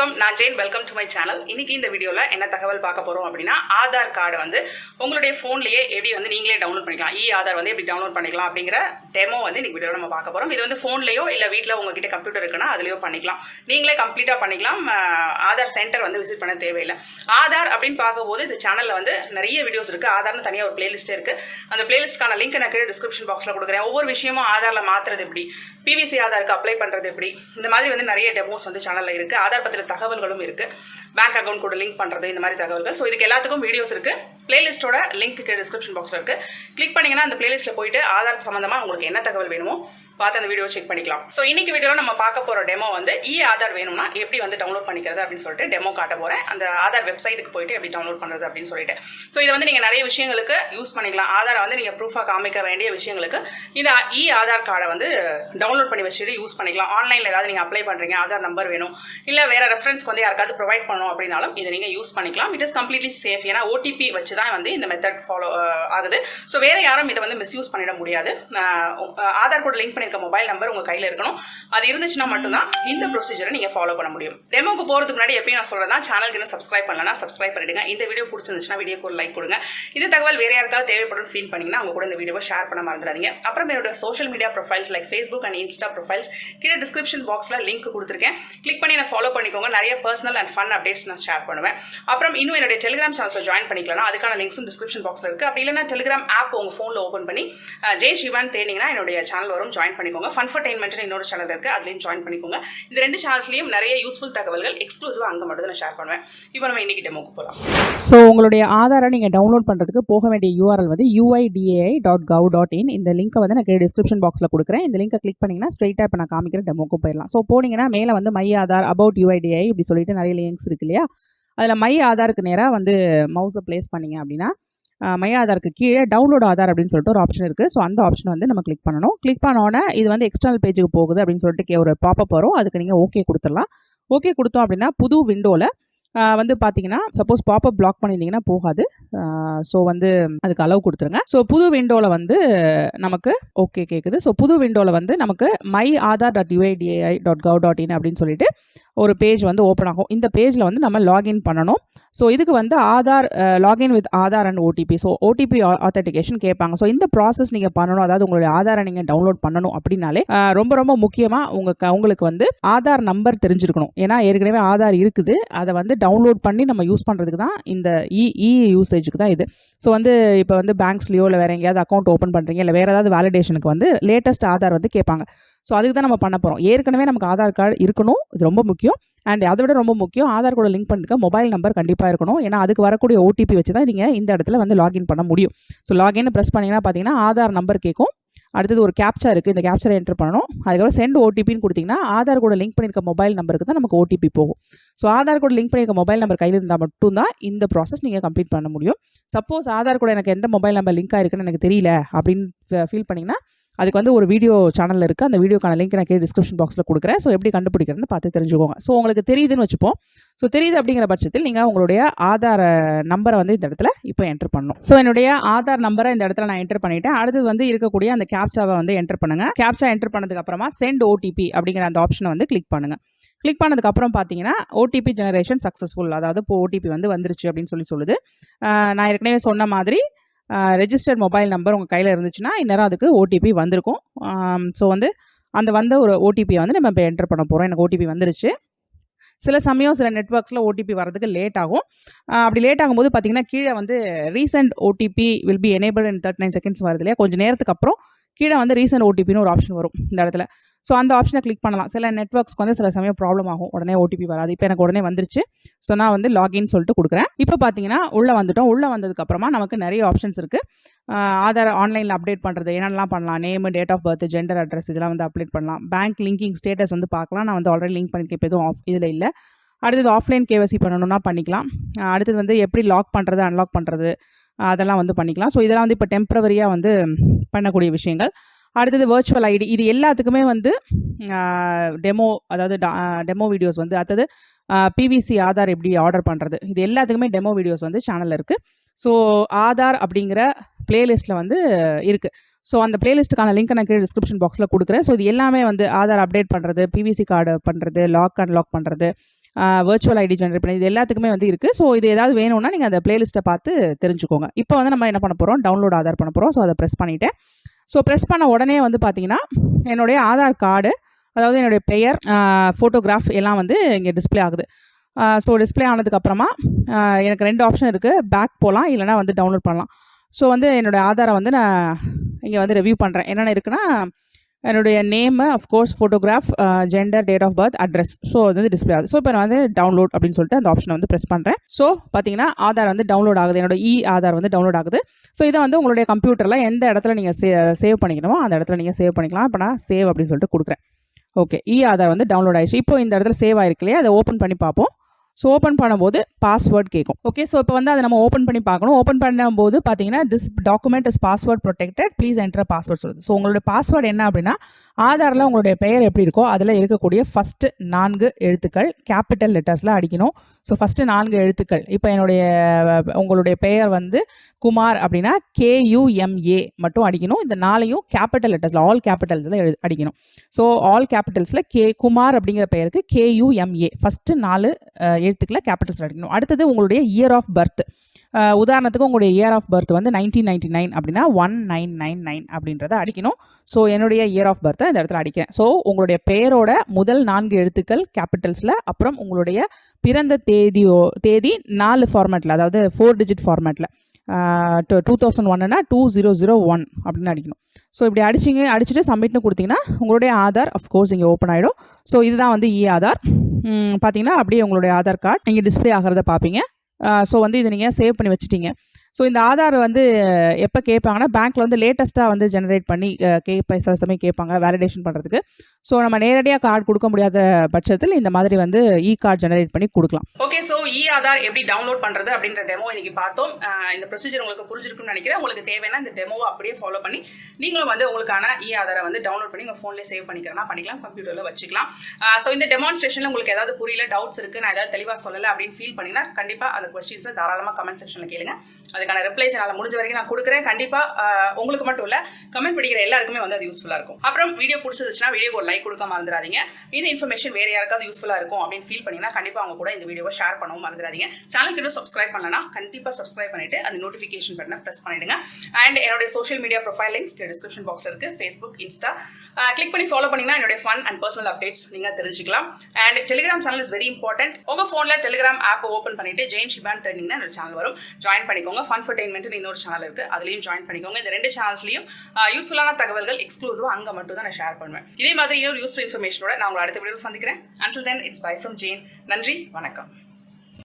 வணக்கம், நான் Jain. Welcome to my channel. இன்னைக்கு இந்த வீடியோவில் என்ன தகவல் பார்க்க போகிறோம் அப்படின்னா, ஆதார் கார்டை வந்து உங்களுடைய ஃபோன்லேயே எப்படி வந்து நீங்களே டவுன்லோட் பண்ணிக்கலாம், ஆதார் வந்து எப்படி டவுன்லோட் பண்ணிக்கலாம் அப்படிங்கிற டெமோ வந்து இன்னைக்கு வீடியோவில் நம்ம பார்க்க போகிறோம். இது வந்து ஃபோன்லேயோ இல்லை வீட்டில் உங்ககிட்ட கம்ப்யூட்டர் இருக்குன்னா அதுலேயோ பண்ணிக்கலாம். நீங்களே கம்ப்ளீட்டாக பண்ணிக்கலாம். ஆதார் சென்டர் வந்து விசிட் பண்ண தேவையில்லை. ஆதார் அப்படின்னு பார்க்கும்போது இந்த சேனலில் வந்து நிறைய வீடியோஸ் இருக்குது. ஆதார்னு தனியாக ஒரு பிளேலிஸ்ட்டே இருக்குது. அந்த பிளேலிஸ்ட்கான லிங்க் நான் கீழே டிஸ்கிரிப்ஷன் பாக்ஸில் கொடுக்குறேன். ஒவ்வொரு விஷயமும் ஆதாரில் மாற்றுறது எப்படி, பிவிசி ஆதாருக்கு அப்ளை பண்ணுறது எப்படி, இந்த மாதிரி வந்து நிறைய டெமோஸ் வந்து சேனலில் இருக்குது. ஆதார் பற்றின தகவல்களும் இருக்குது. பேங்க் அக்கௌண்ட் கூட லிங்க் பண்ணுறது, இந்த மாதிரி தகவல்கள். ஸோ இதுக்கு எல்லாத்துக்கும் வீடியோஸ் இருக்குது. பிளேலிஸ்ட்டோட லிங்க் டிஸ்கிரிப்ஷன் பாக்ஸில் இருக்குது. கிளிக் பண்ணிங்கன்னா அந்த பிளேலிஸ்ட்டில் போயிட்டு ஆதார் சம்மந்தமாக உங்களுக்கு என்ன தகவல் வேணுமோ பார்த்து அந்த வீடியோ செக் பண்ணிக்கலாம். ஸோ இன்னைக்கு வீடியோவில் நம்ம பார்க்க போகிற டெமோ வந்து ஆதார் வேணும்னா எப்படி வந்து டவுன்லோட் பண்ணிக்கிறது அப்படின்னு சொல்லிட்டு டெமோ காட்ட போகிறேன். அந்த ஆதார் வெப்சைட்டுக்கு போயிட்டு எப்படி டவுன்லோட் பண்ணுறது அப்படின்னு சொல்லிட்டு. ஸோ இதை வந்து நீங்கள் நிறைய விஷயங்களுக்கு யூஸ் பண்ணிக்கலாம். ஆதாரை வந்து நீங்கள் ப்ரூஃபாக காமிக்க வேண்டிய விஷயங்களுக்கு இந்த ஆதார் கார்டை வந்து டவுன்லோட் பண்ணி வச்சுட்டு யூஸ் பண்ணிக்கலாம். ஆன்லைனில் ஏதாவது நீங்கள் அப்ளை பண்ணுறீங்க, ஆதார் நம்பர் வேணும், இல்லை வேறு ரெஃபரன்ஸ்க்கு வந்து யாருக்காவது ப்ரொவைட் பண்ணணும் அப்படின்னாலும் இதை நீங்கள் யூஸ் பண்ணிக்கலாம். It is completely safe. ஏன்னா ஓடிபி வச்சு தான் வந்து இந்த மெத்தட் ஃபாலோ ஆகுது. ஸோ வேறு யாரும் இதை வந்து மிஸ்யூஸ் பண்ணிட முடியாது. ஆதார் கூட லிங்க் பண்ணியிருக்க மொபைல் நம்பர் உங்கள் கையில் இருக்கணும். அது இருந்துச்சுன்னா மட்டும்தான் இந்த ப்ரொசீஜரை நீங்கள் ஃபாலோ பண்ண முடியும். டெமோக்கு போகிறதுக்கு முன்னாடி எப்பயும் நான் சொல்கிறேன், சேனலுக்கு இன்னும் சப்ஸ்கிரைப் பண்ணலன்னா சப்ஸ்கிரைப் பண்ணிடுங்க. இந்த வீடியோ பிடிச்சிருந்துச்சுன்னா வீடியோக்கு ஒரு லைக் கொடுங்க. இந்த தகவல் வேறு யாருக்காவது தேவைப்படும் ஃபீல் பண்ணிங்கன்னா அவங்க கூட இந்த வீடியோவை ஷேர் பண்ண மறந்துடாதீங்க. அப்புறம் என்னோட social media profiles like Facebook and Insta profiles கீழே டிஸ்கிரிப்ஷன் பாக்ஸில் லிங்க் கொடுத்துருக்கேன். கிளிக் பண்ணி நான் ஃபாலோ பண்ணிக்கோங்க. நிறைய பர்சனல் அண்ட் ஃபன் அப்டேட்ஸ் நான் ஷேர் பண்ணுவேன். அப்புறம் இன்னும் என்னுடைய டெலிகிராம் சேனல்ஸில் ஜாயின் பண்ணிக்கலாம். அதுக்கான லிங்க்ஸும் டிஸ்கிரிப்ஷன் பாக்ஸில் இருக்குது. அப்படி இல்லைன்னா டெலிகிராம் ஆப் உங்கள் ஃபோனில் ஓப்பன் பண்ணி ஜெயஷிபான்னு தேடிங்கன்னா என்னுடைய சேனல் வரும். ஜாயின் பண்ணிக்கோங்க. ஃபன்ஃபர்டைன்மெண்ட் இன்னொரு சேனல் இருக்குது, அதுலேயும் ஜாயின் பண்ணிக்கோங்க. இந்த ரெண்டு சேனல்ஸ்லையும் நிறைய யூஸ்ஃபுல் தகவல்கள் எக்ஸ்க்ளூசிவாக அங்கே மட்டும் தான் ஷேர் பண்ணுவேன். இப்போ நம்ம இன்னைக்கு டெமோக்கு போகலாம். ஸோ உங்களுடைய ஆதாரை நீங்கள் டவுன்லோட் பண்ணுறதுக்கு போக வேண்டிய URL வந்து uidai.gov.in. இந்த லிங்க்கை வந்து நான் டிஸ்கிரிப்ஷன் பாக்ஸில் கொடுக்குறேன். இந்த லிங்கை கிளிக் பண்ணிங்கன்னா ஸ்ட்ரெயிட்டாக இப்போ நான் காமிக்கிற டெமோக்கு போயிடலாம். ஸோ போனீங்கன்னா மேலே வந்து மை ஆதார், அபவுட் UIDAI இப்படி சொல்லிட்டு நிறைய லிங்க்ஸ் இருக்கு இல்லையா. அதில் மை ஆதாருக்கு நேராக வந்து மவுஸை பிளேஸ் பண்ணிங்க அப்படின்னா மை ஆதாருக்கு கீழே டவுன்லோட் ஆதார் அப்படின்னு சொல்லிட்டு ஒரு ஆப்ஷன் இருக்குது. ஸோ அந்த ஆப்ஷன் வந்து நம்ம கிளிக் பண்ணணும். கிளிக் பண்ணோன்னே இது வந்து எக்ஸ்டர்னல் பேஜுக்கு போகுது அப்படின்னு சொல்லிட்டு ஒரு பாப்பப் வரும். அதுக்கு நீங்கள் ஓகே கொடுத்துடலாம். ஓகே கொடுத்தோம் அப்படின்னா புது விண்டோவில் வந்து பார்த்தீங்கன்னா சப்போஸ் பாப்பப் பிளாக் பண்ணியிருந்தீங்கன்னா போகாது. ஸோ வந்து அதுக்கு அலோவ் கொடுத்துருங்க. ஸோ புது விண்டோவில் வந்து நமக்கு ஓகே கேட்குது. ஸோ புது விண்டோவில் வந்து நமக்கு myAadhar.uidai.gov.in அப்படின்னு சொல்லிட்டு ஒரு பேஜ் வந்து ஓப்பன் ஆகும். இந்த பேஜில் வந்து நம்ம லாகின் பண்ணணும். ஸோ இதுக்கு வந்து Aadhaar login with Aadhaar and OTP. So OTP authentication கேட்பாங்க. ஸோ இந்த ப்ராசஸ் நீங்கள் பண்ணணும். அதாவது உங்களுடைய ஆதாரை நீங்கள் டவுன்லோட் பண்ணணும் அப்படின்னாலே ரொம்ப ரொம்ப முக்கியமாக உங்களுக்கு வந்து ஆதார் நம்பர் தெரிஞ்சிருக்கணும். ஏன்னா ஏற்கனவே ஆதார் இருக்குது, அதை வந்து டவுன்லோட் பண்ணி நம்ம யூஸ் பண்ணுறதுக்கு தான் இந்த யூசேஜுக்கு தான் இது. ஸோ வந்து இப்போ வந்து பேங்க்ஸ்லையோ இல்லை வேறு எங்கேயாவது அக்கௌண்ட் ஓப்பன் பண்ணுறீங்க, இல்லை வேறு ஏதாவது வேலிடேஷனுக்கு வந்து லேட்டஸ்ட் ஆதார் வந்து கேட்பாங்க. ஸோ அதுக்கு தான் நம்ம பண்ண போகிறோம். ஏற்கனவே நமக்கு ஆதார் கார்டு இருக்கணும், இது ரொம்ப முக்கியம். அண்ட் அதை விட ரொம்ப முக்கியம், ஆதார் கூட லிங்க் பண்ணிருக்க மொபைல் நம்பர் கண்டிப்பாக இருக்கணும். ஏன்னா அதுக்கு வரக்கூடிய ஓடிபி வச்சு தான் நீங்கள் இந்த இடத்துல வந்து லாகின் பண்ண முடியும். ஸோ லாகின் ப்ரெஸ் பண்ணிங்கன்னா பார்த்தீங்கன்னா ஆதார் நம்பர் கேட்கும். அடுத்தது ஒரு கேப்சா இருக்குது, இந்த கேப்சரை என்டர் பண்ணணும். அதுக்கப்புறம் சென்ட் ஓடிபின்னு கொடுத்தீங்கன்னா ஆதார் கூட லிங்க் பண்ணியிருக்க மொபைல் நம்பருக்கு தான் நமக்கு ஓடிபி போகும். ஸோ ஆதார் கூட லிங்க் பண்ணியிருக்க மொபைல் நம்பர் கையில் இருந்தால் மட்டும்தான் இந்த ப்ராசஸ் நீங்கள் கம்ப்ளீட் பண்ண முடியும். சப்போஸ் ஆதார் கூட எனக்கு எந்த மொபைல் நம்பர் லிங்க் ஆயிருக்குன்னு எனக்கு தெரியல அப்படின்னு ஃபீல் பண்ணிங்கன்னா அதுக்கு வந்து ஒரு வீடியோ சேனல் இருக்குது. அந்த வீடியோக்கான லிங்க் நான் டிஸ்கிரிப்ஷன் பாக்ஸில் கொடுக்குறேன். ஸோ எப்படி கண்டுபிடிக்கிறதுன்னு பார்த்து தெரிஞ்சுக்கோங்க. ஸோ உங்களுக்கு தெரியுதுன்னு வச்சுப்போம். ஸோ தெரியுது அப்படிங்கிற பட்சத்தில் நீங்கள் உங்களுடைய ஆதார் நம்பரை வந்து இந்த இடத்துல இப்போ என்டர் பண்ணணும். ஸோ என்னுடைய ஆதார் நம்பரை இந்த இடத்துல நான் என்டர் பண்ணிட்டேன். அடுத்தது வந்து இருக்கக்கூடிய அந்த கேப்சாவை வந்து என்டர் பண்ணுங்கள். கேப்சா என்டர் பண்ணதுக்கு அப்புறமா சென்ட் ஓடிபி அப்படிங்கிற அந்த ஆப்ஷனை வந்து கிளிக் பண்ணுங்கள். கிளிக் பண்ணதுக்கப்புறம் பார்த்தீங்கன்னா ஓடிபி ஜெனரேஷன் சக்ஸஸ்ஃபுல், அதாவது இப்போ ஓடிபி வந்து வந்துருச்சு அப்படின்னு சொல்லுது. நான் ஏற்கனவே சொன்ன மாதிரி ரெஜிஸ்டர்ட் மொபைல் நம்பர் உங்கள் கையில் இருந்துச்சுன்னா இந்நேரம் அதுக்கு ஓடிபி வந்திருக்கும். ஸோ வந்து அந்த வந்த ஒரு ஓடிபியை வந்து நம்ம இப்போ என்டர் பண்ண போகிறோம். எனக்கு ஓடிபி வந்துருச்சு. சில சமயம் சில நெட்வொர்க்ஸில் ஓடிபி வரதுக்கு லேட் ஆகும். அப்படி லேட் ஆகும்போது பார்த்தீங்கன்னா கீழே வந்து recent OTP will be enabled in 39 seconds வருது இல்லையா. கொஞ்சம் நேரத்துக்கு அப்புறம் கீழே வந்து ரீசெண்ட் ஓடிபின்னு ஒரு ஆப்ஷன் வரும் இந்த இடத்துல. ஸோ அந்த ஆப்ஷனை கிளிக் பண்ணலாம். சில நெட்வொர்க்ஸ்க்கு வந்து சில சமயம் ப்ராப்ளம் ஆகும், உடனே ஓடிபி வராது. இப்போ எனக்கு உடனே வந்துருச்சு. ஸோ நான் வந்து லாகின் சொல்லிட்டு கொடுக்குறேன். இப்போ பார்த்தீங்கன்னா உள்ளே வந்துட்டோம். உள்ளே வந்ததுக்கப்புறமா நமக்கு நிறைய ஆப்ஷன்ஸ் இருக்குது. ஆதார் ஆன்லைனில் அப்டேட் பண்ணுறது என்னென்னலாம் பண்ணலாம், name, date of birth, gender, address இதெல்லாம் வந்து அப்டேட் பண்ணலாம். பேங்க் லிங்கிங் ஸ்டேட்டஸ் வந்து பார்க்கலாம். நான் வந்து ஆல்ரெடி லிங்க் பண்ணியிருக்கேன், இப்போ எதுவும் இதில் இல்லை. அடுத்தது ஆஃப்லைன் KYC பண்ணணும்னா பண்ணிக்கலாம். அடுத்தது வந்து எப்படி லாக் பண்ணுறது, அன்லாக் பண்ணுறது அதெல்லாம் வந்து பண்ணிக்கலாம். ஸோ இதெல்லாம் வந்து இப்போ டெம்பரவரியாக வந்து பண்ணக்கூடிய விஷயங்கள். அடுத்தது வர்ச்சுவல் ஐடி, இது எல்லாத்துக்குமே வந்து டெமோ, அதாவது டெமோ வீடியோஸ் வந்து, அடுத்தது பிவிசி ஆதார் எப்படி ஆர்டர் பண்ணுறது, இது எல்லாத்துக்குமே டெமோ வீடியோஸ் வந்து சேனலில் இருக்குது. ஸோ ஆதார் அப்படிங்கிற பிளேலிஸ்ட்டில் வந்து இருக்குது. ஸோ அந்த பிளேலிஸ்ட்டுக்கான லிங்க் நான் கீழே டிஸ்கிரிப்ஷன் பாக்ஸில் கொடுக்குறேன். ஸோ இது எல்லாமே வந்து ஆதார் அப்டேட் பண்ணுறது, பிவிசி கார்டு பண்ணுறது, லாக் அன்லாக் பண்ணுறது, வர்ச்சுவல் ஐடி ஜென்ரேட் பண்ணி, இது எல்லாத்துக்குமே வந்து இருக்குது. ஸோ இது ஏதாவது வேணும்னா நீங்கள் அந்த பிளேலிஸ்ட்டை பார்த்து தெரிஞ்சுக்கோங்க. இப்போ வந்து நம்ம என்ன பண்ண போகிறோம், டவுன்லோட் ஆதார் பண்ண போகிறோம். ஸோ அதை ப்ரெஸ் பண்ணிவிட்டேன். ஸோ ப்ரெஸ் பண்ண உடனே வந்து பார்த்தீங்கன்னா என்னுடைய ஆதார் கார்டு, அதாவது என்னுடைய பெயர், ஃபோட்டோகிராஃப் எல்லாம் வந்து இங்கே டிஸ்பிளே ஆகுது. ஸோ டிஸ்பிளே ஆனதுக்கப்புறமா எனக்கு 2 ஆப்ஷன் இருக்குது. பேக் போகலாம், இல்லைனா வந்து டவுன்லோட் பண்ணலாம். ஸோ வந்து என்னோடய ஆதாரை வந்து நான் இங்கே வந்து ரிவ்யூ பண்ணுறேன். என்னென்ன இருக்குன்னா, என்னுடைய name, of course photograph, gender, date of birth, address. So அது வந்து டிஸ்பிளே ஆகுது. ஸோ இப்போ நான் வந்து டவுன்லோட் அப்படின்னு சொல்லிட்டு அந்த ஆப்ஷனை வந்து ப்ரெஸ் பண்ணுறேன். ஸோ பார்த்தீங்கன்னா ஆதார் வந்து டவுன்லோட் ஆகுது. என்னோட ஆதார் வந்து டவுன்லோட் ஆகுது. ஸோ இதை வந்து உங்களுடைய கம்ப்யூட்டரில் எந்த இடத்துல நீங்கள் சேவ் பண்ணிக்கணுமோ அந்த இடத்துல நீங்கள் சேவ் பண்ணிக்கலாம். இப்போ நான் சேவ் அப்படின்னு சொல்லிட்டு கொடுக்குறேன். ஓகே, ஆதார் வந்து டவுன்லோட் ஆயிடுச்சு. இப்போ இந்த இடத்துல சேவ் ஆயிருக்கு இல்லையா, அதை ஓப்பன் பண்ணி பார்ப்போம். ஸோ ஓப்பன் பண்ணும்போது பாஸ்வேர்ட் கேட்கும். ஓகே, ஸோ இப்போ வந்து அதை நம்ம ஓப்பன் பண்ணி பார்க்கணும். ஓப்பன் பண்ணும்போது பார்த்தீங்கன்னா this document is password protected, please enter password சொல்லுது. ஸோ உங்களோட பாஸ்வேர்டு என்ன அப்படின்னா, ஆதாரில் உங்களுடைய பெயர் எப்படி இருக்கோ அதில் இருக்கக்கூடிய ஃபஸ்ட்டு 4 எழுத்துக்கள் கேபிட்டல் லெட்டர்ஸில் அடிக்கணும். ஸோ ஃபஸ்ட்டு 4 எழுத்துக்கள், இப்போ உங்களுடைய பெயர் வந்து குமார் அப்படின்னா KUMA மட்டும் அடிக்கணும். இந்த 4ஐயும் கேபிட்டல் லெட்டர்ஸில், ஆல் கேபிட்டல்ஸில் அடிக்கணும். ஸோ ஆல் கேபிட்டல்ஸில் குமார் அப்படிங்கிற பெயருக்கு KUMA ஃபஸ்ட்டு 4 எழுத்துக்களை கேபிட்டல்ஸில் அடிக்கணும். அடுத்தது உங்களுடைய இயர் ஆஃப் பர்த். உதாரணத்துக்கு உங்களுடைய இயர் ஆஃப் பர்த் வந்து 1999 அப்படின்னா 1999 அப்படின்றத அடிக்கணும். ஸோ என்னுடைய இயர் ஆஃப் பர்த்தை இந்த இடத்துல அடிக்கிறேன். ஸோ உங்களுடைய பெயரோட முதல் 4 எழுத்துக்கள் கேபிட்டல்ஸில், அப்புறம் உங்களுடைய பிறந்த தேதி 4 ஃபார்மேட்டில், அதாவது 4 டிஜிட் ஃபார்மேட்டில், 2001னா 2001 அப்படின்னு அடிக்கணும். ஸோ இப்படி அடிச்சுட்டு சப்மிட்னு கொடுத்தீங்கன்னா உங்களுடைய ஆதார் அஃப்கோர்ஸ் இங்கே ஓப்பன் ஆகிடும். ஸோ இதுதான் வந்து ஆதார். பார்த்தீங்கன்னா அப்படியே உங்களுடைய ஆதார் கார்டு இங்கே டிஸ்பிளே ஆகிறத பார்ப்பீங்க. ஸோ வந்து இதை நீங்கள் சேவ் பண்ணி வச்சுட்டீங்க. ஸோ இந்த ஆதார் வந்து எப்போ கேட்பாங்கன்னா, பேங்க்கில் வந்து லேட்டஸ்ட்டாக வந்து ஜென்ரேட் பண்ணி சில சமயம் கேட்பாங்க வேலிடேஷன் பண்ணுறதுக்கு. ஸோ நம்ம நேரடியாக கார்டு கொடுக்க முடியாத பட்சத்தில் இந்த மாதிரி வந்து கார்டு ஜென்ரேட் பண்ணி கொடுக்கலாம். ஓகே, ஸோ ஆதார் எப்படி டவுன்லோட் பண்ணுறது அப்படின்ற டெமோ இன்னைக்கு பார்த்தோம். இந்த ப்ரொசீஜர் உங்களுக்கு புரிஞ்சிருக்குன்னு நினைக்கிறேன். உங்களுக்கு தேவையான இந்த டெமோவை அப்படியே ஃபாலோ பண்ணி நீங்களும் வந்து உங்களுக்கான ஆதாரை வந்து டவுன்லோட் பண்ணி உங்கள் ஃபோன்லேயே சேவ் பண்ணிக்கிறனா பண்ணிக்கலாம், கம்ப்யூட்டரில் வச்சுக்கலாம். ஸோ இந்த டெமான்ஸ்ட்ரேஷனில் உங்களுக்கு ஏதாவது புரியல, டவுட்ஸ் இருக்குது, நான் ஏதாவது தெளிவாக சொல்லலை அப்படின்னு ஃபீல் பண்ணிங்கன்னா கண்டிப்பாக அந்த கொஸ்டின்ஸை தாராளமாக கமெண்ட் செக்ஷனில் கேளுங்க. அதுக்கான ரிப்ளைஸ் என்னால் முடிஞ்ச வரைக்கும் நான் கொடுக்குறேன். கண்டிப்பாக உங்களுக்கு மட்டும் இல்லை, கமெண்ட் படிக்கிற எல்லாருக்குமே வந்து அது யூஸ்ஃபுல்லாக இருக்கும். அப்புறம் வீடியோ பிடிச்சிருச்சுன்னா வீடியோ ஒரு லைக் கொடுக்க மறந்துடாதீங்க. இந்த இன்ஃபர்மேஷன் வேறு யாருக்காவது யூஸ்ஃபுல்லாக இருக்கும் அப்படின்னு ஃபீல் பண்ணிங்கன்னா கண்டிப்பாக அவங்க கூட இந்த வீடியோவை ஷேர் பண்ணவும் மறந்துடாதீங்க. சேனலுக்கு இன்னும் சப்ஸ்கிரைப் பண்ணலன்னா கண்டிப்பாக சப்ஸ்கிரைப் பண்ணிட்டு அந்த நோட்டிஃபிகேஷன் பட்டனை ப்ரெஸ் பண்ணிடுங்க. அண்ட் என்னுடைய social media profile links description பாக்ஸில் இருக்குது. ஃபேஸ்புக், இன்ஸ்டா கிளிக் பண்ணி ஃபாலோ பண்ணிங்கன்னா என்னுடைய ஃபன் அண்ட் பர்சனல் அப்டேட்ஸ் நீங்கள் தெரிஞ்சுக்கலாம். And Telegram channel is very important. உங்கள் ஃபோனில் டெலிகிராம் ஆப் ஓப்பன் பண்ணிட்டு ஜெயின் ஷிபான்னு தெரிஞ்சிங்கன்னா என்னோட சேனல் வரும். ஜாயின் பண்ணிக்கோங்க. ஃபன் ஃபர்டெயின்மெண்ட் இன்னொரு சேனல் இருக்குது, அதுலேயும் ஜாயின் பண்ணிக்கோங்க. இந்த 2 சேனல்ஸ்லையும் யூஸ்ஃபுல்லான தகவல்கள் எக்ஸ்க்ளூசிவாக அங்கே மட்டும் தான் நான் ஷேர் பண்ணுவேன். இதே மாதிரி இன்னொரு யூஸ்ஃபுல் இன்ஃபர்மேஷனோட நான் உங்களை அடுத்த வீடியோவில் சந்திக்கிறேன். Until then, it's bye from Jane. நன்றி, வணக்கம்.